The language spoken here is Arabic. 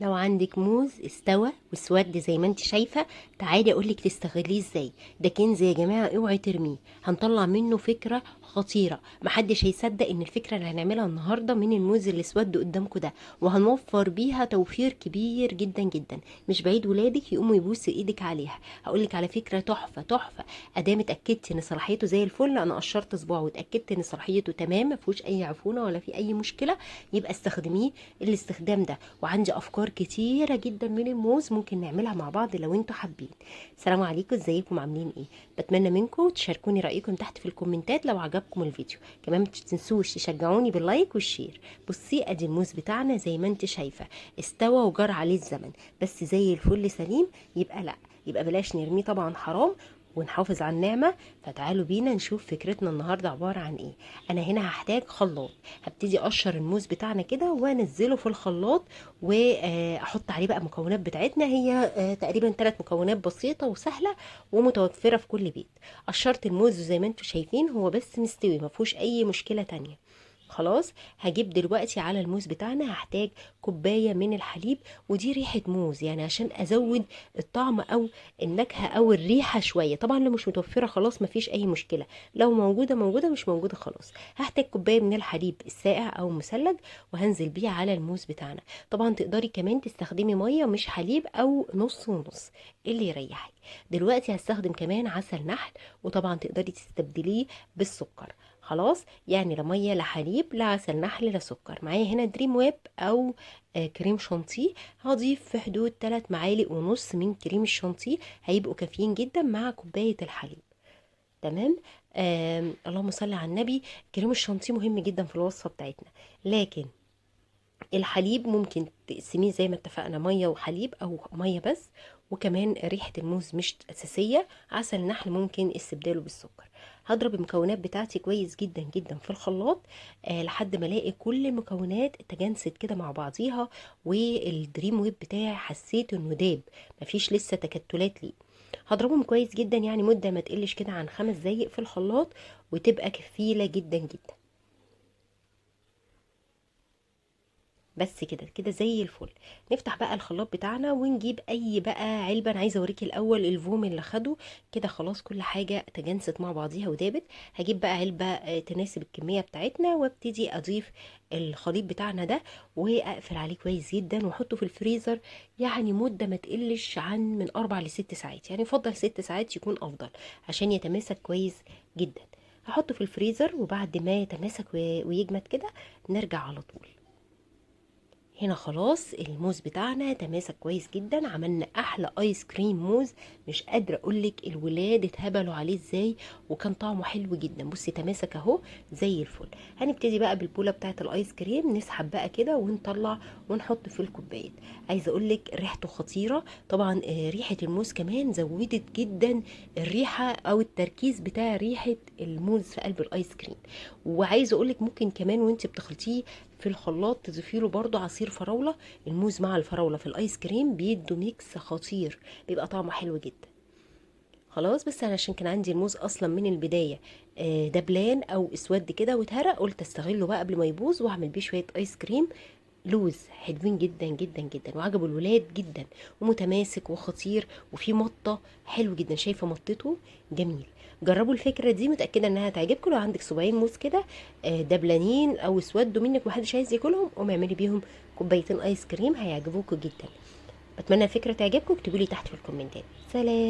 لو عندك موز استوى واسود زي ما انت شايفه، تعالي اقولك تستغليه ازاي. ده كنز يا جماعه، اوعي ترميه. هنطلع منه فكره خطيره، محدش هيصدق ان الفكره اللي هنعملها النهارده من الموز اللي اسود قدامكم ده، وهنوفر بيها توفير كبير جدا جدا. مش بعيد ولادك يقوموا يبوسوا ايدك عليها. هقولك على فكره تحفه تحفه. ادام اتاكدت ان صلاحيته زي الفل، انا قشرت صباعه واتاكدت ان صلاحيته تمام، ما فيهوش اي عفونه ولا في اي مشكله، يبقى استخدميه الاستخدام ده. وعندي افكار كتيره جدا من الموز ممكن نعملها مع بعض لو انتوا حابين. السلام عليكم، ازيكم عاملين ايه؟ بتمنى منكم تشاركوني رايكم تحت في الكومنتات لو عجبكم الفيديو. كمان متنسوش تشجعوني باللايك والشير. بصي ادي الموز بتاعنا زي ما انت شايفه، استوى وجار عليه الزمن، بس زي الفل سليم. يبقى لا، يبقى بلاش نرميه طبعا، حرام، ونحافظ على النعمه. فتعالوا بينا نشوف فكرتنا النهارده عباره عن ايه. انا هنا هحتاج خلاط. هبتدي اقشر الموز بتاعنا كده وانزله في الخلاط، واحط عليه بقى مكونات بتاعتنا. هي تقريبا 3 مكونات بسيطه وسهله ومتوفره في كل بيت. قشرت الموز زي ما انتم شايفين، هو بس مستوي، ما فيهوش اي مشكله تانية. خلاص، هجيب دلوقتي على الموز بتاعنا هحتاج كوبايه من الحليب. ودي ريحه موز يعني عشان ازود الطعم او النكهه او الريحه شويه. طبعا لو مش متوفره خلاص مفيش اي مشكله، لو موجوده موجوده، مش موجوده خلاص. هحتاج كوبايه من الحليب الساقع او المثلج، وهنزل بيه على الموز بتاعنا. طبعا تقدري كمان تستخدمي ميه مش حليب، او نص ونص، اللي يريحك. دلوقتي هستخدم كمان عسل نحل، وطبعا تقدري تستبدليه بالسكر. خلاص، يعني لا ميه لا حليب لا عسل نحل لا سكر. معايا هنا دريم ويب او كريم شانتيه. هضيف في حدود 3 معالق ونص من كريم الشانتيه، هيبقوا كافيين جدا مع كوبايه الحليب. تمام. اللهم صل على النبي. كريم الشانتيه مهم جدا في الوصفه بتاعتنا، لكن الحليب ممكن تقسميه زي ما اتفقنا، ميه وحليب او ميه بس. وكمان ريحه الموز مش اساسيه، عسل نحل ممكن استبداله بالسكر. هضرب المكونات بتاعتي كويس جدا جدا في الخلاط، لحد ما الاقي كل المكونات تجانست كده مع بعضيها. والدريم ويب بتاعي حسيت انه داب، مفيش لسه تكتلات ليه. هضربهم كويس جدا، يعني مده ما تقلش كده عن 5 دقايق في الخلاط، وتبقى كفيله جدا جدا. بس كده كده زي الفل. نفتح بقى الخلاط بتاعنا ونجيب اي بقى علبه. انا عايزه اوريكي الاول الفوم اللي خده. كده خلاص كل حاجه تجانست مع بعضيها ودابت. هجيب بقى علبه تناسب الكميه بتاعتنا، وابتدي اضيف الخليط بتاعنا ده، واقفل عليه كويس جدا واحطه في الفريزر. يعني مده ما تقلش عن من 4 ل6 ساعات، يعني يفضل 6 ساعات يكون افضل عشان يتماسك كويس جدا. هحطه في الفريزر، وبعد ما يتماسك ويجمد كده نرجع على طول. هنا خلاص الموز بتاعنا تماسك كويس جدا، عملنا احلى ايس كريم موز. مش قادره اقولك الولاد اتهبلوا عليه ازاي، وكان طعمه حلو جدا. بصي تماسك اهو زي الفل. هنبتدي بقى بالبوله بتاعه الايس كريم، نسحب بقى كده ونطلع ونحط في الكوبايات. عايزه اقولك ريحته خطيره طبعا. ريحه الموز كمان زودت جدا الريحه او التركيز بتاع ريحه الموز في قلب الايس كريم. وعايزه اقولك ممكن كمان وانت بتخلطيه في الخلاط تضيفي له برده عصير فراوله. الموز مع الفراوله في الايس كريم بيدوا ميكس خطير، بيبقى طعمه حلو جدا. خلاص، بس انا عشان كان عندي الموز اصلا من البدايه دبلان او اسود كده واتهرى، قلت استغله بقى قبل ما يبوظ واعمل بيه شويه ايس كريم لوز حلوين جدا جدا جدا، وعجبوا الولاد جدا. ومتماسك وخطير، وفي مطه حلو جدا، شايفه مطته جميل. جربوا الفكره دي، متاكده انها تعجبكم. لو عندك صباعين موز كده دبلانين او اسودوا منك محدش عايز ياكلهم، قومي اعملي بيهم كوبايتين ايس كريم، هيعجبوكوا جدا. بتمنى الفكره تعجبكم. اكتبوا لي تحت في الكومنتات. سلام.